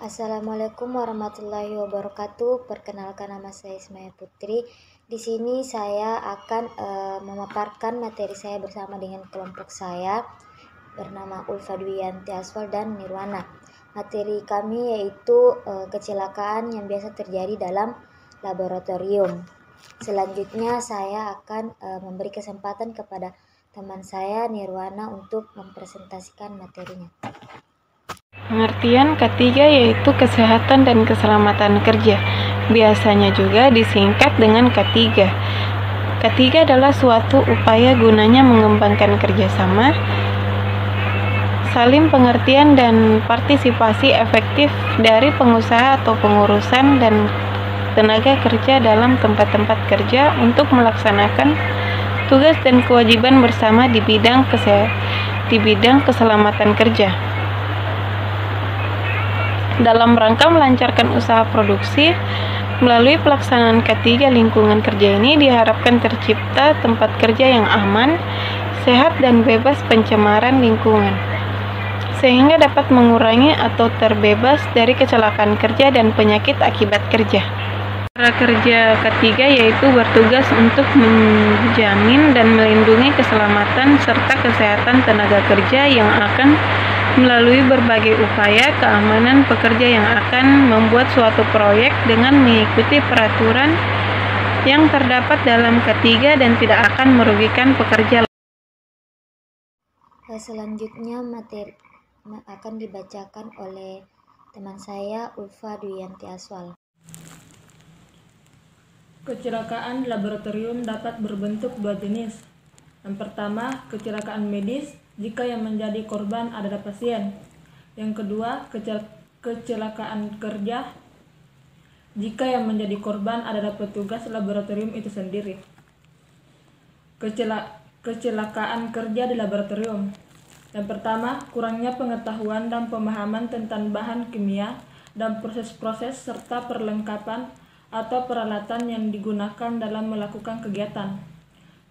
Assalamualaikum warahmatullahi wabarakatuh. Perkenalkan, nama saya Ismaya Putri. Di sini saya akan memaparkan materi saya bersama dengan kelompok saya bernama Ulfa Dwiyanti Aswal dan Nirwana. Materi kami yaitu kecelakaan yang biasa terjadi dalam laboratorium. Selanjutnya saya akan memberi kesempatan kepada teman saya Nirwana untuk mempresentasikan materinya. Pengertian ketiga yaitu kesehatan dan keselamatan kerja. Biasanya juga disingkat dengan K3. K3 adalah suatu upaya gunanya mengembangkan kerjasama, saling pengertian dan partisipasi efektif dari pengusaha atau pengurusan dan tenaga kerja dalam tempat-tempat kerja untuk melaksanakan tugas dan kewajiban bersama di bidang keselamatan kerja. Dalam rangka melancarkan usaha produksi, melalui pelaksanaan K3 lingkungan kerja ini diharapkan tercipta tempat kerja yang aman, sehat dan bebas pencemaran lingkungan, sehingga dapat mengurangi atau terbebas dari kecelakaan kerja dan penyakit akibat kerja. Cara kerja K3 yaitu bertugas untuk menjamin dan melindungi keselamatan serta kesehatan tenaga kerja yang akan melalui berbagai upaya keamanan pekerja yang akan membuat suatu proyek dengan mengikuti peraturan yang terdapat dalam K3 dan tidak akan merugikan pekerja. Selanjutnya materi akan dibacakan oleh teman saya Ulfa Dwiyanti Aswal. Kecelakaan di laboratorium dapat berbentuk dua jenis. Yang pertama, kecelakaan medis jika yang menjadi korban adalah pasien. Yang kedua, kecelakaan kerja jika yang menjadi korban adalah petugas laboratorium itu sendiri. Kecelakaan kerja di laboratorium. Yang pertama, kurangnya pengetahuan dan pemahaman tentang bahan kimia dan proses-proses serta perlengkapan atau peralatan yang digunakan dalam melakukan kegiatan.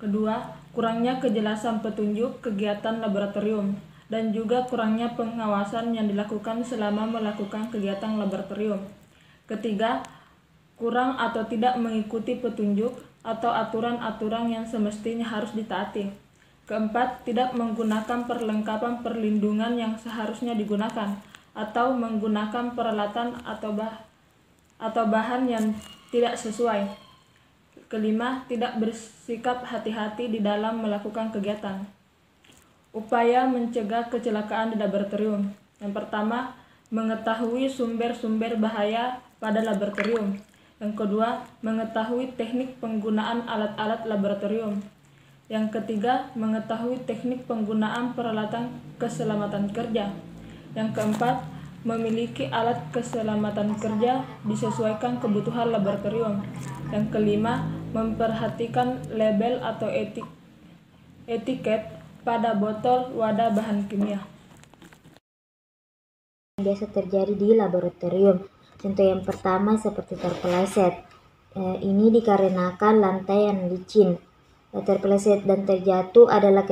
Kedua, kurangnya kejelasan petunjuk kegiatan laboratorium dan juga kurangnya pengawasan yang dilakukan selama melakukan kegiatan laboratorium. Ketiga, kurang atau tidak mengikuti petunjuk atau aturan-aturan yang semestinya harus ditaati. Keempat, tidak menggunakan perlengkapan perlindungan yang seharusnya digunakan atau menggunakan peralatan atau bahan yang tidak sesuai. Kelima, tidak bersikap hati-hati di dalam melakukan kegiatan. Upaya mencegah kecelakaan di laboratorium. Yang pertama, mengetahui sumber-sumber bahaya pada laboratorium. Yang kedua, mengetahui teknik penggunaan alat-alat laboratorium. Yang ketiga, mengetahui teknik penggunaan peralatan keselamatan kerja. Yang keempat, memiliki alat keselamatan kerja disesuaikan kebutuhan laboratorium. Yang kelima, memperhatikan label atau etiket pada botol wadah bahan kimia. Biasa terjadi di laboratorium. Contoh yang pertama seperti terpeleset. Ini dikarenakan lantai yang licin. Terpeleset dan terjatuh adalah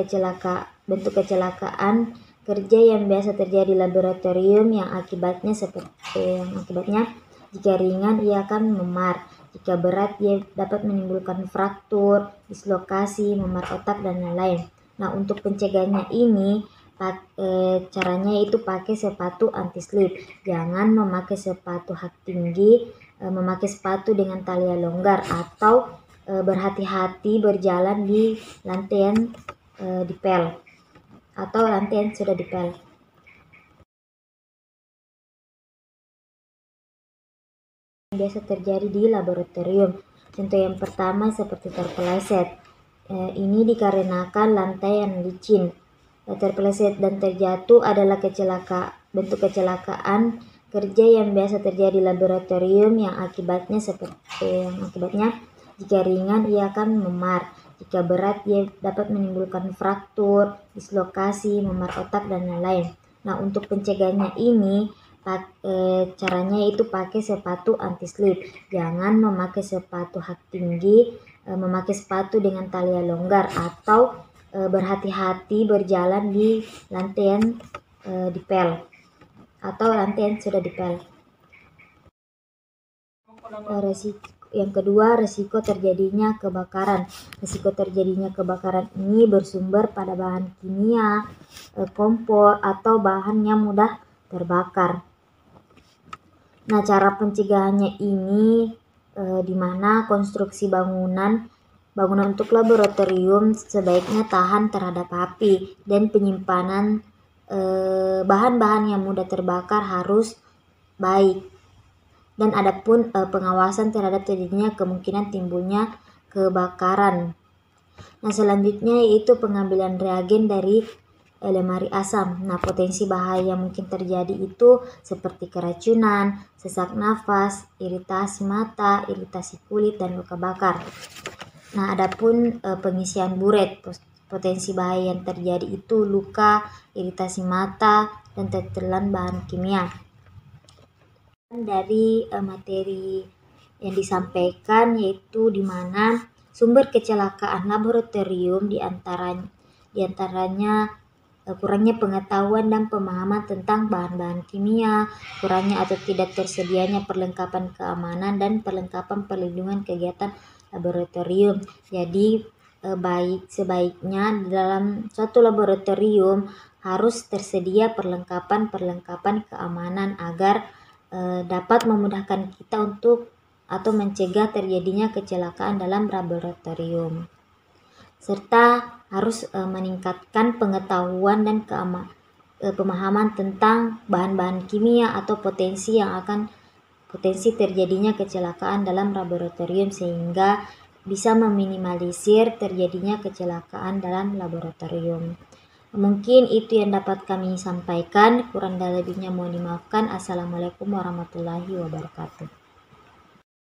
bentuk kecelakaan kerja yang biasa terjadi di laboratorium yang akibatnya jika ringan ia akan memar, jika berat ia dapat menimbulkan fraktur, dislokasi, memar otak dan lain-lain. Nah, untuk pencegahannya ini caranya itu pakai sepatu anti slip. Jangan memakai sepatu hak tinggi, memakai sepatu dengan tali longgar atau berhati-hati berjalan di lantai yang dipel atau lantai yang sudah dipel. Biasa terjadi di laboratorium. Contoh yang pertama seperti terpeleset. Ini dikarenakan lantai yang licin. Terpeleset dan terjatuh adalah bentuk kecelakaan kerja yang biasa terjadi di laboratorium yang akibatnya jika ringan ia akan memar, jika berat ia dapat menimbulkan fraktur, dislokasi, memar otak dan lain-lain. Nah, untuk pencegahannya ini caranya itu pakai sepatu anti slip. Jangan memakai sepatu hak tinggi, memakai sepatu dengan tali longgar atau berhati-hati berjalan di lantai yang dipel atau lantai yang sudah dipel. Yang kedua, risiko terjadinya kebakaran. Risiko terjadinya kebakaran ini bersumber pada bahan kimia, kompor, atau bahan yang mudah terbakar. Nah, cara pencegahannya ini di mana konstruksi bangunan untuk laboratorium sebaiknya tahan terhadap api, dan penyimpanan bahan-bahan yang mudah terbakar harus baik. Dan adapun pengawasan terhadap terjadinya kemungkinan timbulnya kebakaran. Nah, selanjutnya yaitu pengambilan reagen dari lemari asam. Nah, potensi bahaya yang mungkin terjadi itu seperti keracunan, sesak nafas, iritasi mata, iritasi kulit, dan luka bakar. Nah, adapun pengisian buret, potensi bahaya yang terjadi itu luka, iritasi mata, dan tertelan bahan kimia. Dari materi yang disampaikan yaitu di mana sumber kecelakaan laboratorium diantaranya kurangnya pengetahuan dan pemahaman tentang bahan-bahan kimia, kurangnya atau tidak tersedianya perlengkapan keamanan dan perlengkapan perlindungan kegiatan laboratorium. Jadi sebaiknya dalam suatu laboratorium harus tersedia perlengkapan keamanan agar dapat memudahkan kita untuk atau mencegah terjadinya kecelakaan dalam laboratorium, serta harus meningkatkan pengetahuan dan pemahaman tentang bahan-bahan kimia atau potensi terjadinya kecelakaan dalam laboratorium, sehingga bisa meminimalisir terjadinya kecelakaan dalam laboratorium. Mungkin itu yang dapat kami sampaikan, kurang dan lebihnya mohon dimaafkan. Assalamualaikum warahmatullahi wabarakatuh.